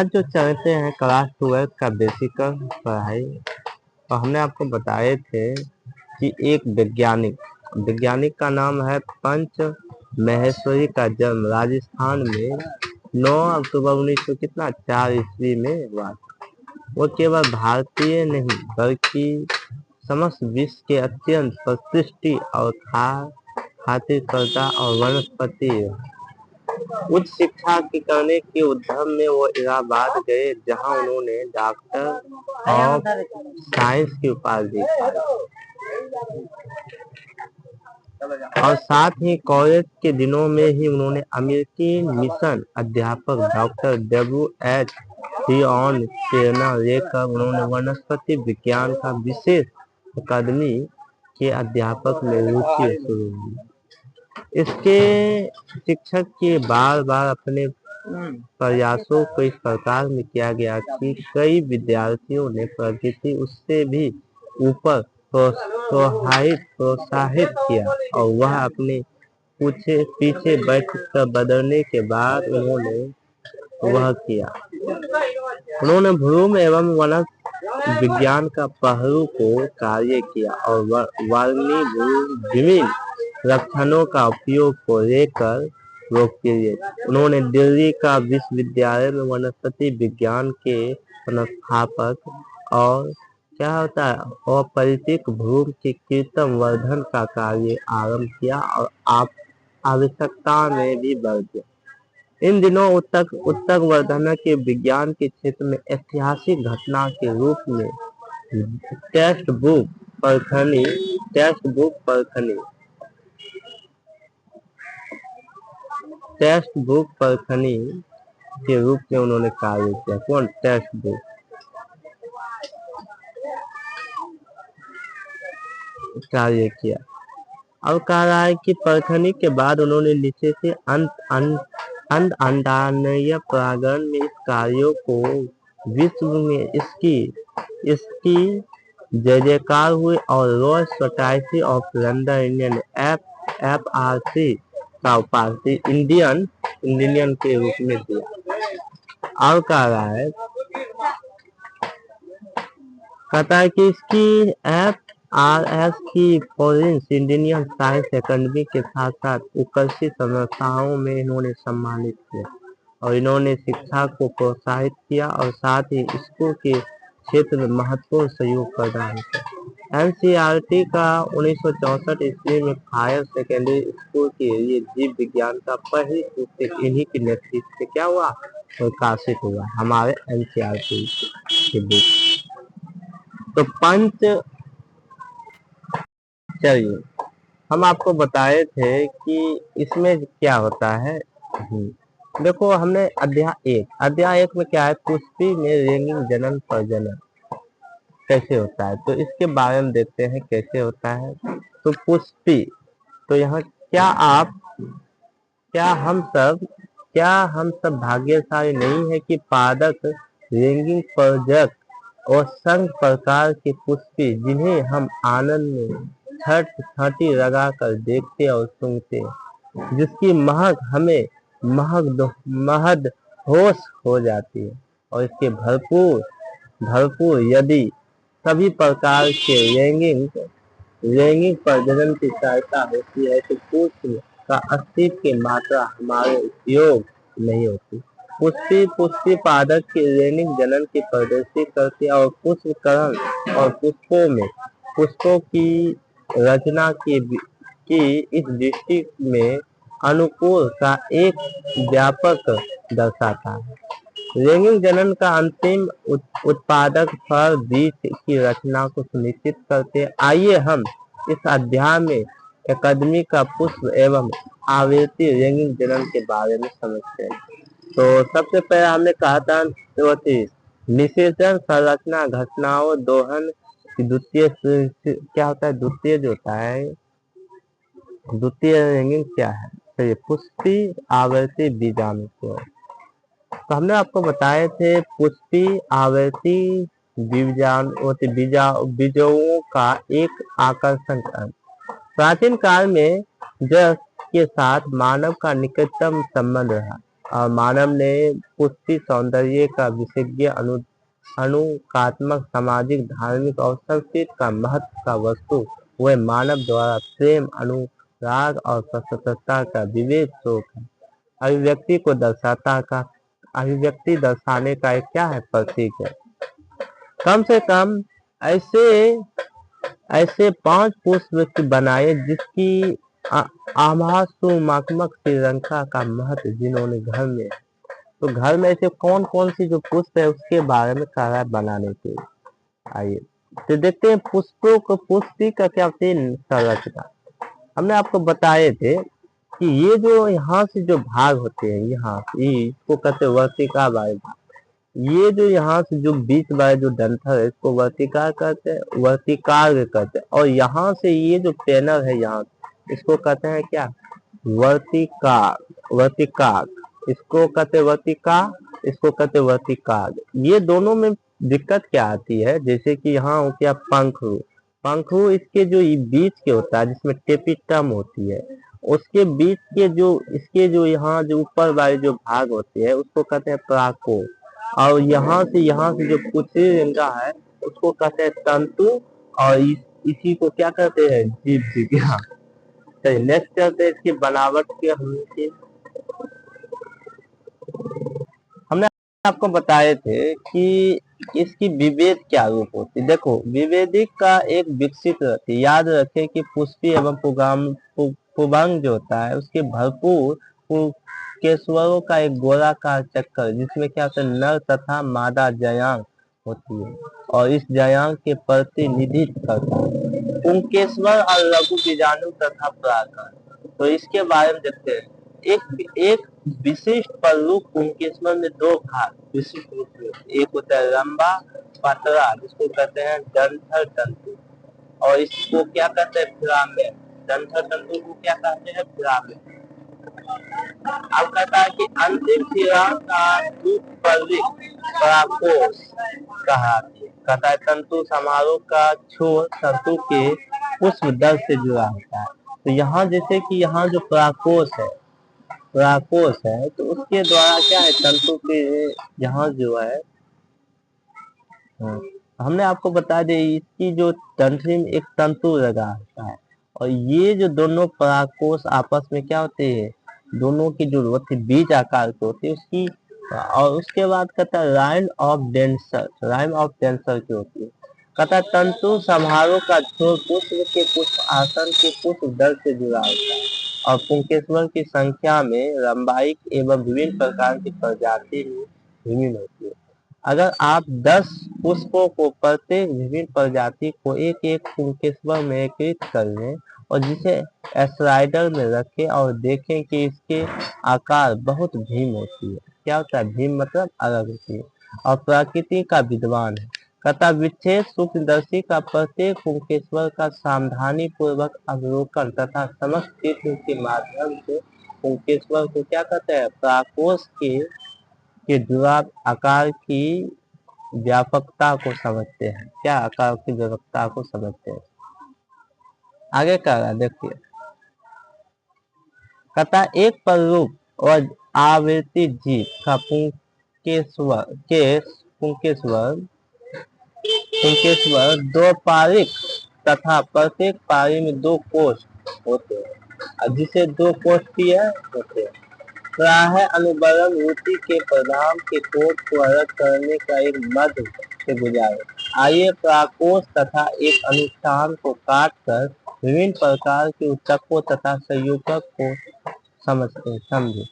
जो चलते हैं क्लास 12 का बेसिक पढ़ाई। और हमने आपको बताए थे कि एक वैज्ञानिक का नाम है पंच महेश्वरी का जन्म राजस्थान में 9 अक्टूबर 1900 कितना 4 ईस्वी में हुआ। वो केवल भारतीय नहीं बल्कि समस्त विश्व के अत्यंत प्रतिष्ठित और खातिरकर्ता और वनस्पति उच्च शिक्षा की करने के उद्यम में वो इलाहाबाद गए, जहां उन्होंने डॉक्टर ऑफ साइंस की उपाधि पाई और साथ ही कॉलेज के दिनों में ही उन्होंने अमेरिकी मिशन अध्यापक डॉक्टर W.H. हिऑन प्रेरणा लेकर उन्होंने वनस्पति विज्ञान का विशेष अकादमी के अध्यापक में रुचि शुरू की। इसके शिक्षक के बार बार अपने प्रयासों को इस प्रकार में किया गया कि कई विद्यार्थियों ने प्रगति उससे भी ऊपर प्रोत्साहित किया और वह अपने पीछे बैठकर बदलने के बाद उन्होंने वह किया। उन्होंने भ्रूण एवं वनस्पति विज्ञान का पहलू को कार्य किया और विभिन्न लक्षणों का उपयोग को लेकर लोकप्रिय। उन्होंने दिल्ली का विश्वविद्यालय में वनस्पति विज्ञान के संस्थापक और क्या होता है अपरिचित भ्रूण के कृत्रिम वर्धन का कार्य आरंभ किया और आवश्यकता में भी बढ़ गया। इन दिनों उत्तक वर्धन के विज्ञान के क्षेत्र में ऐतिहासिक घटना के रूप में टेक्स्ट बुक परखनी के रूप में उन्होंने कार्य किया। कौन टेक्स्ट बुक कार्य किया। अब कह रहा है कि परखनी के बाद उन्होंने नीचे से अंडाण्डीय परागण में इस कार्यों को विश्व में इसकी जय जयकार हुई और royal society of London Indian FRC का उपाधि इंडियन के रूप में दिया। और कह रहा है कहता है कि इसकी FRS की फॉरेन इंडियन साइंस एकेडमी के साथ साथ उत्कृष्ट संस्थाओं में इन्होंने सम्मानित किया और इन्होंने शिक्षा को प्रोत्साहित किया और साथ ही स्कूल के क्षेत्र में महत्वपूर्ण सहयोग प्रदान किया। NCERT का 1964 ईस्वी में हायर सेकेंडरी स्कूल के लिए जीव विज्ञान का पहली पुस्तक इन्हीं के नेतृत्व से क्या हुआ प्रकाशित हुआ हमारे NCERT के बुक। तो चलिए हम आपको बताए थे कि इसमें क्या होता है। देखो हमने अध्याय एक में क्या है पुष्पी में रेंगिंग जनन प्रजनन कैसे होता है, तो इसके बारे में देखते हैं कैसे होता है। तो पुष्पी, तो यहाँ क्या हम सब भाग्यशाली नहीं है कि पादक रेंगिंग प्रजक और संघ प्रकार के पुष्पी जिन्हें हम आनंद में छाती लगा कर देखते और सुनते, जिसकी महक हमें महदहोश हो जाती है और इसके भरपूर यदि सभी प्रकार के लैंगिक प्रजनन की सहायता होती है तो पुष्प का अस्तित्व की मात्रा हमारे उपयोग नहीं होती। पुष्पी पादक के लैंगिक जनन की प्रदर्शित करती और पुष्पकरण और पुष्पों की रचना की इस दृष्टि में अनुकूल का एक व्यापक दर्शाता है। लैंगिक जनन का अंतिम उत्पादक फल बीज की रचना को सुनिश्चित करते। आइए हम इस अध्याय में अकादमी का पुष्प एवं आवृत्ति लैंगिक जनन के बारे में समझते हैं। तो सबसे पहले हमने कहा था निषेचन संरचना घटनाओं दोहन द्वितीय क्या होता है, द्वितीय जो होता है द्वितीय लैंगिक क्या है, तो ये पुष्पी आवृत्ति बीजाणु को। तो हमने आपको बताए थे पुष्पी आवृत्ति बीजों का एक आकर्षण है। प्राचीन काल में जल के साथ मानव का निकटतम संबंध रहा। और मानव ने पुष्टि सौंदर्य का विशेषज्ञ अनुकात्मक सामाजिक धार्मिक और संस्कृत का महत्व का वस्तु हुए मानव द्वारा प्रेम अनुराग और स्वतंत्रता का विवेक शोक है। अभिव्यक्ति को दर्शाता का अभिव्यक्ति दर्शाने का एक क्या है प्रतीक है। कम से कम ऐसे ऐसे 5 पुष्प बनाए जिसकी आभासुमात्मक श्रीलंका का महत्व जिन्होंने घर में, तो घर में ऐसे कौन कौन सी जो पुष्प है उसके बारे में सारा बनाने के। आइए तो देखते हैं पुष्पों को, पुष्पी का क्या होती है संरचना। हमने आपको बताए थे कि ये जो यहाँ से जो भाग होते हैं, यहाँ इसको कहते हैं वर्तिका भाग। ये जो यहाँ से जो बीच वाला जो डंठल है इसको वर्तिका कहते हैं, वर्तिकाग्र कहते हैं। और यहाँ से ये जो पैनल है यहाँ इसको कहते हैं क्या, वर्तिकाग। इसको कहते हैं वर्तिका, इसको कहते हैं वर्तिकाग। ये दोनों में दिक्कत क्या आती है, जैसे कि यहाँ हो गया पंखुरु। पंखुरु इसके जो बीच के होता है जिसमें टेपिटम होती है, उसके बीच के जो इसके जो यहाँ जो ऊपर वाले जो भाग होते हैं उसको कहते हैं पराकोष। और यहाँ से जो पुछरी रेंगा है उसको कहते हैं तंतु। और इसी को क्या कहते हैं, जीव जिज्ञा। चलिए नेक्स्ट चलते हैं इसकी बनावट के। हमने आपको बताए थे कि इसकी विभेद क्या रूप होती है। देखो विभेदिक का एक विकसित रहती है। याद रखें कि पुष्पी एवं पुबंग जो होता है उसके भरपूर केशवरों का एक गोलाकार चक्कर जिसमें क्या होता है नर तथा मादा जयांग होती है और इस जयांग के प्रतिनिधित्व करता है पुंकेश्वर और लघु बीजाणु तथा परागण। तो इसके बारे में देखते हैं। एक विशिष्ट पल्लू पुंकेश्वर में 2 भाग विशिष्ट रूप में, एक होता है लंबा पतरा जिसको कहते हैं डंठल तंतु और इसको क्या कहते हैं फिलामेंट। डंठल तंतु को क्या कहते हैं फिलामेंट। अब कहता है कि अंतिम सिरा का पराकोष कहलाती है। कहता है तंतु समारोह का छोर तंतु के पुष्प दल से जुड़ा होता है। तो यहाँ जैसे कि यहाँ जो पराकोष है तो उसके द्वारा क्या है तंतु के यहाँ जो है हमने आपको बता दें इसकी जो तंत्री में एक तंतु लगा होता है और ये जो दोनों पराकोष आपस में क्या होते हैं, दोनों की जो होती है बीज आकार की होती है उसकी। और उसके बाद कहता है राइम ऑफ डेंसर की होती है। कहता है तंतु समारोह का छोर पुष्प के पुष्प आसन के पुष्प दल से जुड़ा होता है और पुंकेश्वर की संख्या में लंबाई एवं विभिन्न प्रकार की प्रजाति में विभिन्न होती है। अगर आप 10 पुष्पों को प्रत्येक विभिन्न प्रजाति को एक एक पुंकेश्वर में एकीकृत कर लें और जिसे स्लाइडर में रखें और देखें कि इसके आकार बहुत भीम होती है। क्या होता है भीम मतलब अलग होती है और प्रकृति का विद्वान है। कहता विच्छेद सूक्ष्मदर्शी का प्रत्येक पुंकेश्वर का सावधानी पूर्वक अवलोकन तथा समस्त चित्र के माध्यम से पुंकेश्वर को क्या कहते हैं पराकोष के जुड़ाव आकार की व्यापकता को समझते हैं। क्या आकार की व्यापकता को समझते हैं। आगे कह रहा है देखिए। कहता एक प्ररूप और आवृत्ति जीव का पुंकेश्वर 2 पारिक तथा प्रत्येक पारी में 2 कोष होते हैं जिसे 2 कोष्ठीय होते हैं। प्राय अनुबलम रुचि के प्रधान के कोट को अलग करने का एक मध्य से गुजारे। आइए प्राकोष तथा एक अनुष्ठान को काट कर विभिन्न प्रकार के ऊतकों तथा संयोजक को समझे।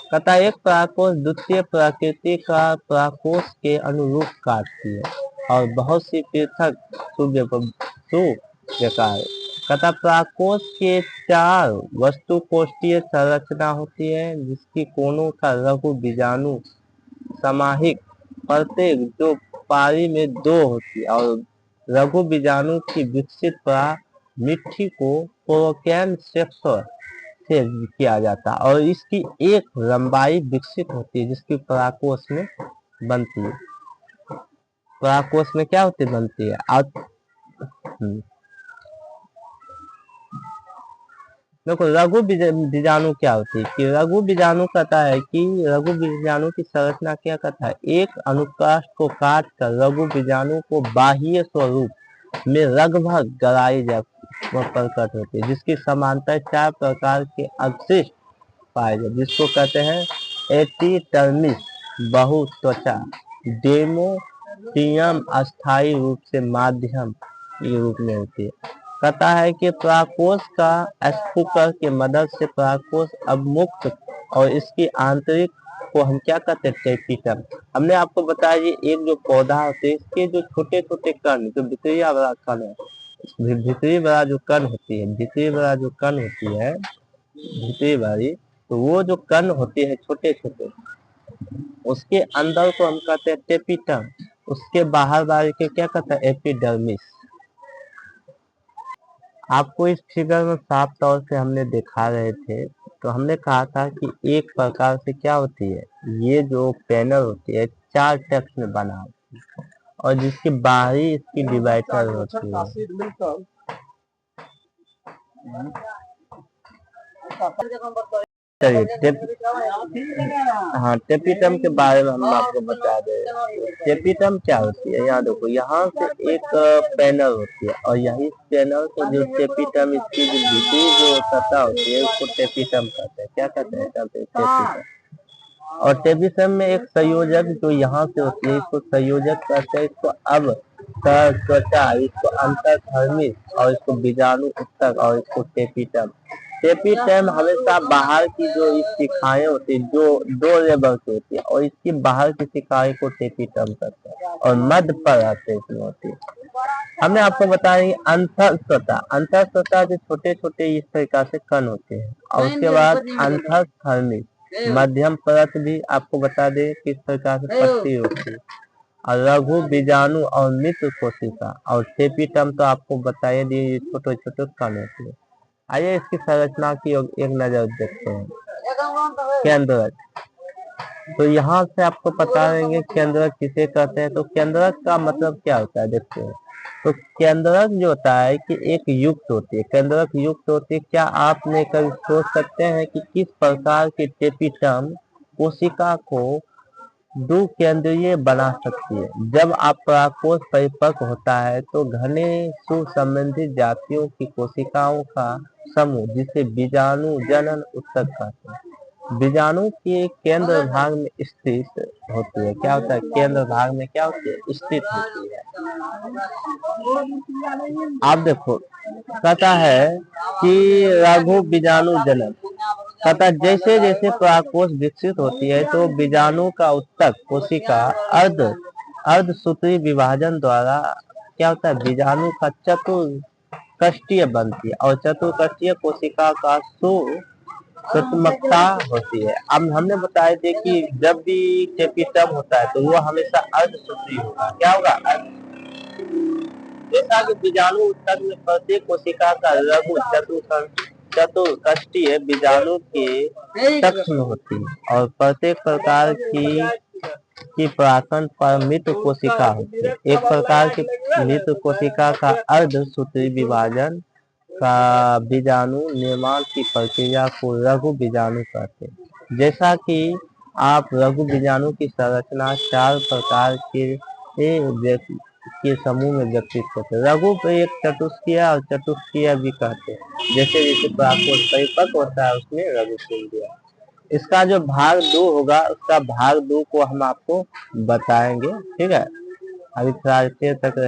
कहता एक प्राकोष द्वितीय प्रकृति का प्राकोष के अनुरूप काटती है और बहुत सी पृथक सुव्यकार। कहता प्राकोष के 4 वस्तु कोष्ठीय संरचना होती है जिसकी कोनों का लघु बीजाणु समाहिक प्रत्येक जो पारी में 2 होती है और लघु बीजाणु की विकसित मिट्टी को प्रोकैन सेक्टर से किया जाता है और इसकी एक लंबाई विकसित होती है जिसकी पराकोष में बनती है। पराकोष में क्या होती है बनती है। देखो रघु बीजाणु क्या होती है कि रघु बीजाणु कहता है कि रघु बीजाणु की संरचना क्या कहता है, एक अनुप्रास्ट को काट कर रघु बीजाणु को बाह्य स्वरूप में लगभग गहराई प्रकट होती है, जिसकी समांतर 4 प्रकार के अवशिष्ट पाए जाते, जिसको कहते हैं एपिडर्मिस, बहु त्वचा, डेमोटियम अस्थायी रूप से माध्यम के रूप में होती है। कहता है कि पराकोष का स्फुकर के मदद से पराकोष अवमुक्त और इसकी आंतरिक को हम क्या कहते हैं, टेपिटम। हमने आपको बताया ये एक जो पौधा होते हैं इसके जो छोटे छोटे कण, जो भीतरी वाला कण है, भीतरी वाला जो कण होती है, भीतरी वाला जो कण होती है, भीतरी वाली, तो वो जो कण होती है छोटे छोटे, उसके अंदर को हम कहते हैं टेपिटम, उसके बाहर वाले के क्या कहते हैं, एपिडर्मिस। आपको इस फिगर में साफ तौर से हमने दिखा रहे थे, तो हमने कहा था कि एक प्रकार से क्या होती है, ये जो पैनल होती है 4 टेक्स्ट में बना होती है और जिसकी बाहरी इसकी डिवाइडर होती है। चलिए हाँ, टेपिटम के बारे में हम आपको बता दें। टेपिटम क्या होती है, यहाँ देखो, यहाँ से एक पैनल होती है और यही पैनल को जो टेपिटम, इसकी जो भीतरी जो सतह होती है उसको टेपिटम कहते हैं। क्या कहते हैं, टेपिटम। और टेपिटम में एक संयोजक जो यहाँ से होती है इसको संयोजक कहते हैं। इसको अब त्वचा, इसको अंतर्धर्मी और इसको बीजाणु उत्तक और इसको टेपिटम। टेपिटम हमेशा बाहर की जो इस शिखाएं होती है जो 2 लेवल की होती है और इसकी बाहर की शिखाएं को टेपिटम करते हैं और मध्य पर आते इसमें होती है। हमने आपको बताया अंतःस्वता जो छोटे छोटे इस तरीका से कण होते हैं और उसके बाद अंतःधर्मी मध्यम परत भी आपको बता दे किस प्रकार से पट्टी होती है, और लघु बीजाणु और मित्र कोशिका और टेपिटम तो आपको बताइए दिए छोटे छोटे कण होते हैं। आइए इसकी संरचना की एक नजर देखते हैं। केंद्रक, तो यहाँ से आपको बता देंगे केंद्रक किसे कहते हैं। तो केंद्रक का मतलब क्या होता है, देखते हैं। तो केंद्रक जो होता है कि एक युक्त होती है, केंद्रक युक्त होती है। क्या आपने कभी सोच सकते हैं कि किस प्रकार की टेपिटम कोशिका को 2 केंद्रीय बना सकती है। जब आप पराकोष परिपक्व होता है तो घने सुसंबंधित जातियों की कोशिकाओं का समूह, जिसे बीजाणु जनन उत्तक कहते हैं, बीजाणु के केंद्र भाग में स्थित होती है। क्या होता है, केंद्र भाग में क्या होती है, स्थित होती है। आप देखो, कहता है कि लघु बीजाणु जनन, कहता जैसे जैसे पराकोष विकसित होती है तो बीजाणु का उत्तक कोशिका अर्धसूत्री विभाजन द्वारा क्या होता है, बीजाणु का चतुष्कष्टीय बनती है और चतुष्कष्टीय कोशिका का सुषुम्नाता होती है। अब हमने बताया थे कि जब भी टेपिटम होता है तो वो हमेशा अर्धसूत्री होगा। क्या होगा, जैसा कि बीजाणु उत्तक में प्रत्येक कोशिका का लघु चतुष्कष्टीय बीजाणु के कक्ष में होती है और प्रत्येक प्रकार की पराकण पर मित्र कोशिका होती है। एक प्रकार की मित्र कोशिका का अर्धसूत्री विभाजन का बीजाणु निर्माण की प्रक्रिया को लघु बीजाणु कहते हैं। जैसा कि आप लघु बीजाणु की संरचना 4 प्रकार के समूह में व्यक्तित करते हैं। लघु को एक चतुष्कीय और चतुष्कीय भी कहते हैं। जैसे जैसे पराकोष परिपक्व होता है उसमें लघु केंद्रीय। इसका जो भाग 2 होगा उसका भाग 2 को हम आपको बताएंगे। ठीक है, अभी थोड़ा देर तक